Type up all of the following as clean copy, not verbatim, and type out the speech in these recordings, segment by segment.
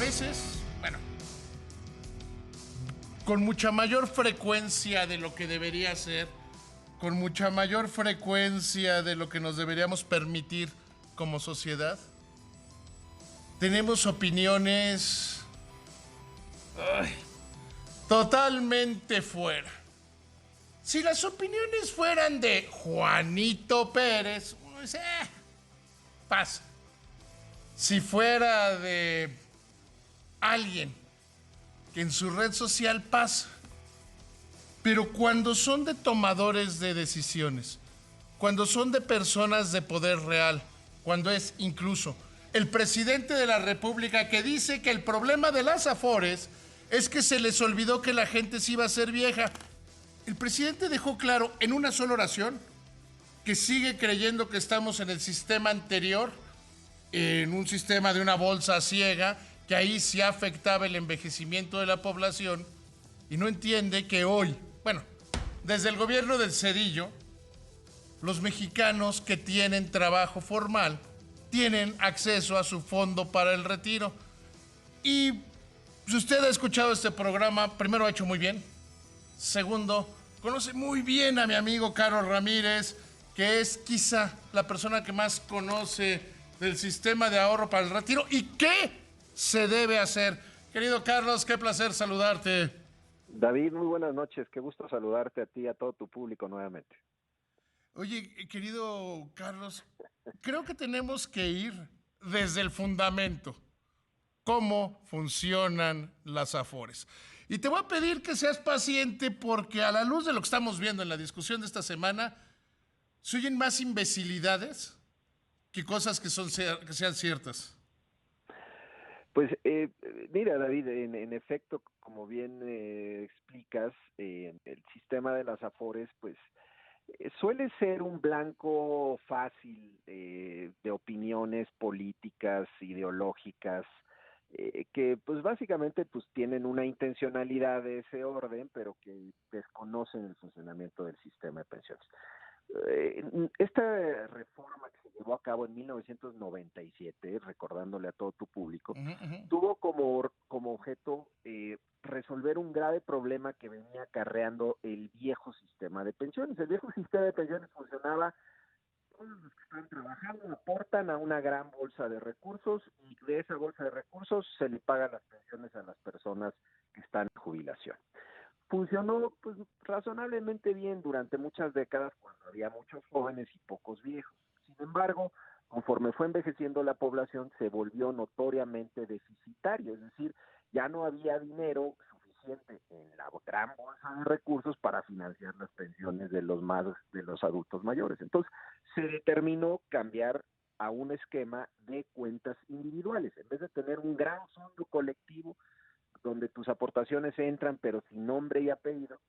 veces, bueno, con mucha mayor frecuencia de lo que debería ser, con mucha mayor frecuencia de lo que nos deberíamos permitir como sociedad, tenemos opiniones totalmente fuera. Si las opiniones fueran de Juanito Pérez, pues, pasa. Si fuera de alguien que en su red social pasa. Pero cuando son de tomadores de decisiones, cuando son de personas de poder real, cuando es incluso el presidente de la República que dice que el problema de las Afores es que se les olvidó que la gente se iba a hacer vieja. El presidente dejó claro en una sola oración que sigue creyendo que estamos en el sistema anterior, en un sistema de una bolsa ciega, que ahí sí afectaba el envejecimiento de la población, y no entiende que hoy, bueno, desde el gobierno del Cedillo, los mexicanos que tienen trabajo formal tienen acceso a su fondo para el retiro. Y si usted ha escuchado este programa, primero ha hecho muy bien. Segundo, conoce muy bien a mi amigo Carlos Ramírez, que es quizá la persona que más conoce del sistema de ahorro para el retiro y qué se debe hacer. Querido Carlos, qué placer saludarte. David, muy buenas noches. Qué gusto saludarte a ti y a todo tu público nuevamente. Oye, querido Carlos, creo que tenemos que ir desde el fundamento. Cómo funcionan las Afores. Y te voy a pedir que seas paciente porque a la luz de lo que estamos viendo en la discusión de esta semana, se oyen más imbecilidades que cosas que sean ciertas. Pues mira, David, en efecto, como bien explicas, el sistema de las Afores, pues suele ser un blanco fácil de opiniones políticas, ideológicas, que pues básicamente pues tienen una intencionalidad de ese orden, pero que desconocen el funcionamiento del sistema de pensiones. Esta reforma que se llevó a cabo en 1997, recordándole a todo tu público, tuvo como objeto resolver un grave problema que venía acarreando el viejo sistema de pensiones. El viejo sistema de pensiones funcionaba: todos los que están trabajando aportan a una gran bolsa de recursos y de esa bolsa de recursos se le pagan las pensiones a las personas que están en jubilación. Funcionó pues razonablemente bien durante muchas décadas cuando había muchos jóvenes y pocos viejos. Sin embargo, conforme fue envejeciendo la población, se volvió notoriamente deficitario, es decir, ya no había dinero suficiente en la gran bolsa de recursos para financiar las pensiones de los adultos mayores. Entonces, se determinó cambiar a un esquema de cuentas individuales. En vez de tener un gran fondo colectivo donde tus aportaciones entran pero sin nombre y apellido,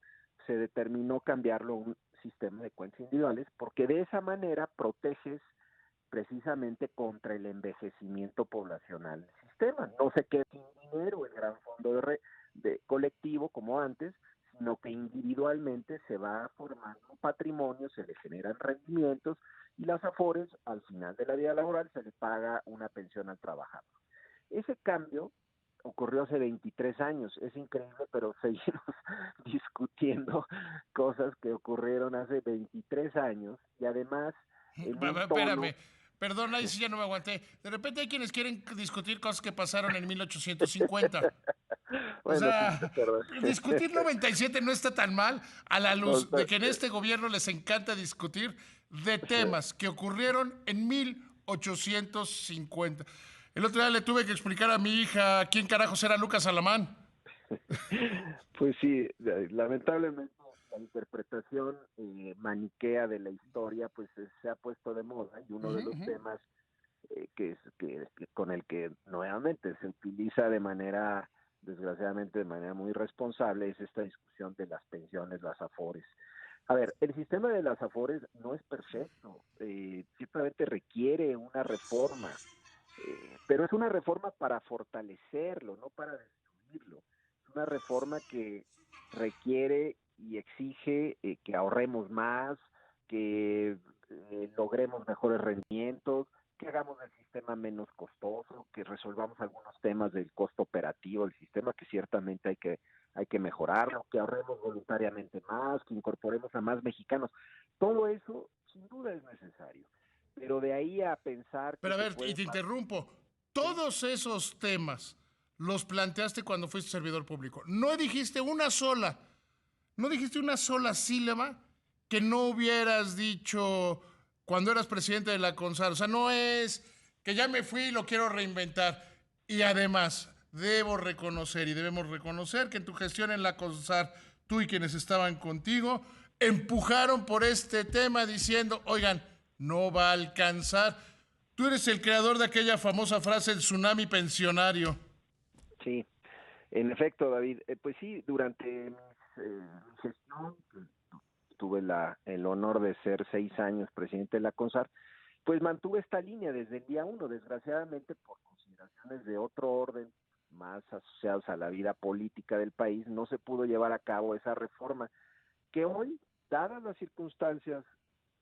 se determinó cambiarlo a un sistema de cuentas individuales, porque de esa manera proteges precisamente contra el envejecimiento poblacional del sistema. No se queda sin dinero el gran fondo de colectivo como antes, sino que individualmente se va formando un patrimonio, se le generan rendimientos y las Afores al final de la vida laboral se le paga una pensión al trabajador. Ese cambio ocurrió hace 23 años, es increíble, pero seguimos discutiendo cosas que ocurrieron hace 23 años y además en un tono... Espérame, perdona, ahí sí ya no me aguanté. De repente hay quienes quieren discutir cosas que pasaron en 1850. O Bueno, sí, sea, perdón. discutir 97 no está tan mal a la No, luz de que en este gobierno les encanta discutir de temas que ocurrieron en 1850. El otro día le tuve que explicar a mi hija quién carajos era Lucas Alamán. Pues sí, lamentablemente la interpretación maniquea de la historia pues se ha puesto de moda y uno de los temas con el que nuevamente se utiliza de manera, desgraciadamente de manera muy irresponsable, es esta discusión de las pensiones, las Afores. A ver, el sistema de las Afores no es perfecto, simplemente requiere una reforma, pero es una reforma para fortalecerlo, no para destruirlo. Es una reforma que requiere y exige que ahorremos más, que logremos mejores rendimientos, que hagamos el sistema menos costoso, que resolvamos algunos temas del costo operativo del sistema, que ciertamente hay que mejorarlo, que ahorremos voluntariamente más, que incorporemos a más mexicanos. Todo eso sin duda es necesario, pero de ahí a pensar que Pero a se ver, y puede... te interrumpo, ¿Sí? todos esos temas los planteaste cuando fuiste servidor público. No dijiste una sola sílaba que no hubieras dicho cuando eras presidente de la CONSAR. O sea, no es que ya me fui y lo quiero reinventar. Y además, debemos reconocer que en tu gestión en la CONSAR, tú y quienes estaban contigo, empujaron por este tema diciendo, oigan, no va a alcanzar. Tú eres el creador de aquella famosa frase, el tsunami pensionario. Sí, en efecto, David. Pues sí, durante mi gestión, tuve el honor de ser 6 años presidente de la CONSAR, pues mantuve esta línea desde el día uno. Desgraciadamente, por consideraciones de otro orden, más asociados a la vida política del país, no se pudo llevar a cabo esa reforma, que hoy, dadas las circunstancias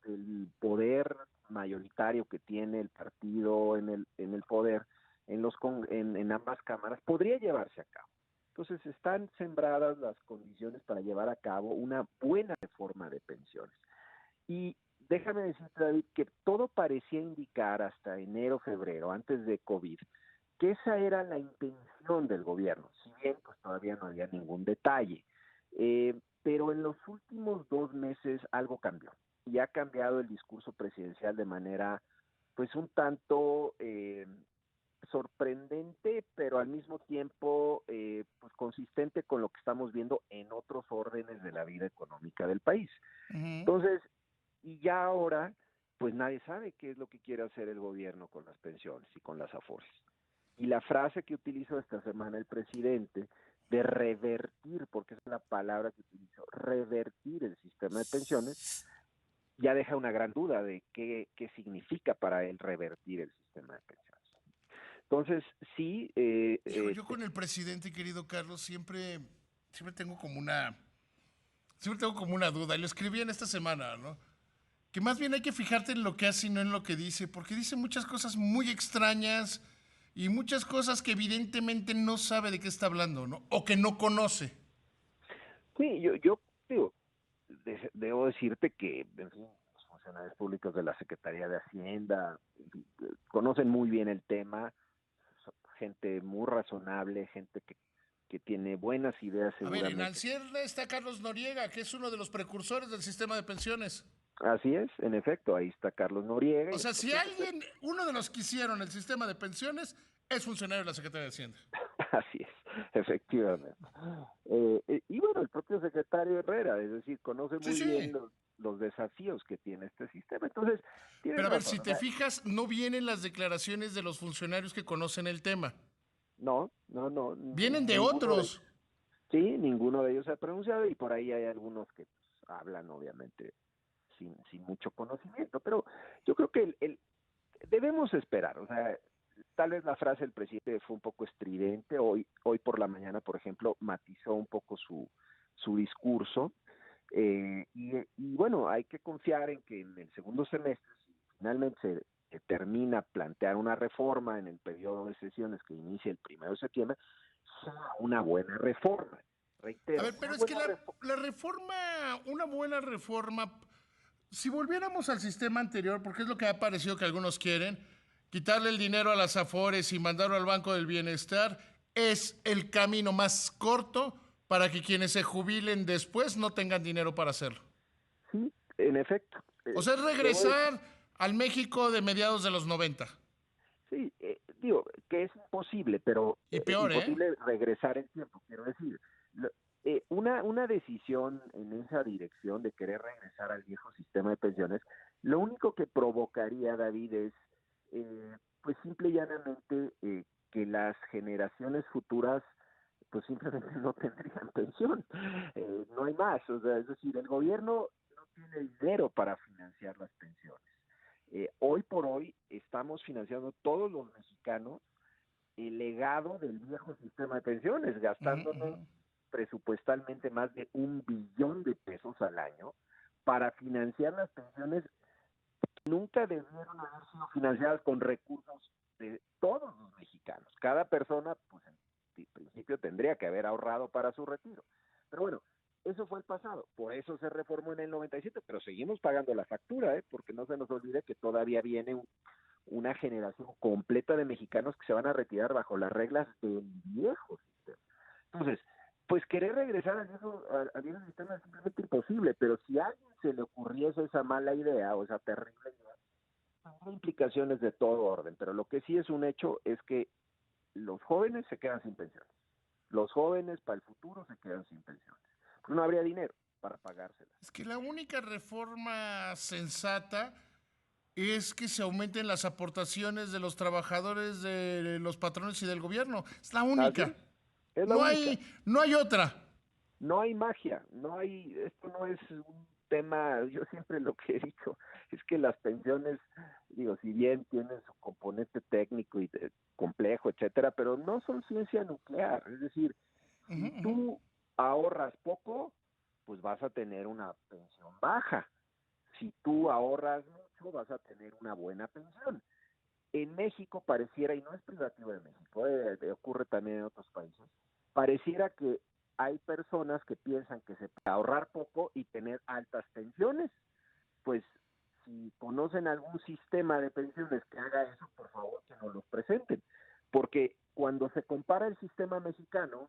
del poder mayoritario que tiene el partido en el poder, en ambas cámaras, podría llevarse a cabo. Entonces están sembradas las condiciones para llevar a cabo una buena reforma de pensiones. Y déjame decirte, David, que todo parecía indicar hasta enero, febrero, antes de COVID, que esa era la intención del gobierno, si bien pues todavía no había ningún detalle. Pero en los últimos 2 meses algo cambió, y ha cambiado el discurso presidencial de manera pues un tanto sorprendente, pero al mismo tiempo pues consistente con lo que estamos viendo en otros órdenes de la vida económica del país. Ujú. Entonces, y ya ahora, pues nadie sabe qué es lo que quiere hacer el gobierno con las pensiones y con las afores. Y la frase que utilizó esta semana el presidente de revertir, porque esa es la palabra que utilizó, revertir el sistema de pensiones, ya deja una gran duda de qué significa para él revertir el sistema de pensiones. Entonces, sí, Hijo, yo con el presidente, querido Carlos, siempre tengo como una duda. Y lo escribí en esta semana, ¿no? Que más bien hay que fijarte en lo que hace y no en lo que dice, porque dice muchas cosas muy extrañas y muchas cosas que evidentemente no sabe de qué está hablando, ¿no? O que no conoce. sí, yo digo, debo decirte que, en fin, los funcionarios públicos de la Secretaría de Hacienda conocen muy bien el tema, son gente muy razonable, gente que tiene buenas ideas A ver, en seguramente. Alcier está Carlos Noriega, que es uno de los precursores del sistema de pensiones. Así es, en efecto, ahí está Carlos Noriega O y el sea, si propio secretario. uno de los que hicieron el sistema de pensiones, es funcionario de la Secretaría de Hacienda. Así es, efectivamente. Y bueno, el propio secretario Herrera, es decir, conoce Sí, muy bien sí. los desafíos que tiene este sistema. Entonces, tienes Pero a ver, razón. si O te sea, fijas, no vienen las declaraciones de los funcionarios que conocen el tema. no, Vienen de ninguno de otros. ellos. Sí, ninguno de ellos se ha pronunciado, y por ahí hay algunos que pues, hablan obviamente sin mucho conocimiento, pero yo creo que debemos esperar. O sea, tal vez la frase del presidente fue un poco estridente. Hoy por la mañana, por ejemplo, matizó un poco su discurso, y bueno, hay que confiar en que en el segundo semestre, si finalmente se termina plantear una reforma en el periodo de sesiones que inicia el 1 de septiembre, sea una buena reforma. A Reitero, ver, una pero es que buena reforma. la reforma, una buena reforma, si volviéramos al sistema anterior, porque es lo que ha parecido que algunos quieren, quitarle el dinero a las Afores y mandarlo al Banco del Bienestar, es el camino más corto para que quienes se jubilen después no tengan dinero para hacerlo. Sí, en efecto. O sea, es Debo decir, regresar al México de mediados de los 90. sí, digo que es imposible, pero Y peor, ¿eh? imposible regresar el tiempo, quiero decir. Una decisión en esa dirección de querer regresar al viejo sistema de pensiones, lo único que provocaría, David, es pues simple y llanamente que las generaciones futuras pues simplemente no tendrían pensión. No hay más. O sea, es decir, el gobierno no tiene dinero para financiar las pensiones. Hoy por hoy estamos financiando todos los mexicanos el legado del viejo sistema de pensiones, Ujú, gastándonos ujú. presupuestalmente más de 1 billón de pesos al año para financiar las pensiones nunca debieron haber sido financiadas con recursos de todos los mexicanos. Cada persona, pues en principio tendría que haber ahorrado para su retiro. Pero bueno, eso fue el pasado, por eso se reformó en el 97, pero seguimos pagando la factura, porque no se nos olvide que todavía viene una generación completa de mexicanos que se van a retirar bajo las reglas del viejo sistema. Entonces, pues querer regresar al viejo sistema es simplemente imposible, pero si a alguien se le ocurriese esa mala idea o esa terrible idea, tendría implicaciones de todo orden, pero lo que sí es un hecho es que los jóvenes se quedan sin pensiones. Los jóvenes para el futuro se quedan sin pensiones. Pues no habría dinero para pagárselas. Es que la única reforma sensata es que se aumenten las aportaciones de los trabajadores, de los patrones y del gobierno. Es la única. Es la única. No hay otra. No hay magia, esto no es un tema, yo siempre lo que he dicho es que las pensiones, digo, si bien tienen su componente técnico y complejo, etcétera, pero no son ciencia nuclear, es decir, si tú ahorras poco, pues vas a tener una pensión baja. Si tú ahorras mucho, vas a tener una buena pensión. En México pareciera, y no es privativo de México, ocurre también en otros países, pareciera que hay personas que piensan que se puede ahorrar poco y tener altas pensiones. Pues si conocen algún sistema de pensiones que haga eso, por favor que nos los presenten. Porque cuando se compara el sistema mexicano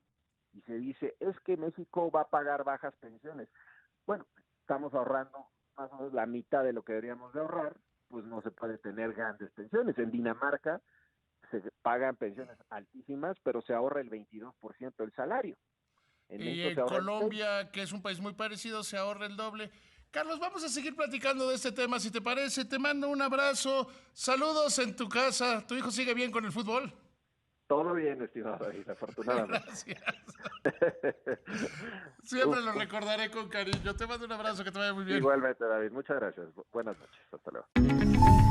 y se dice, es que México va a pagar bajas pensiones, bueno, estamos ahorrando más o menos la mitad de lo que deberíamos de ahorrar, pues no se puede tener grandes pensiones. En Dinamarca se pagan pensiones altísimas, pero se ahorra el 22% del salario. Y en Colombia, que es un país muy parecido, se ahorra el doble. Carlos, vamos a seguir platicando de este tema, si te parece. Te mando un abrazo. Saludos en tu casa. ¿Tu hijo sigue bien con el fútbol? Todo bien, estimado David, afortunadamente. Gracias. Siempre lo recordaré con cariño. Te mando un abrazo, que te vaya muy bien. Igualmente, David. Muchas gracias. Buenas noches. Hasta luego.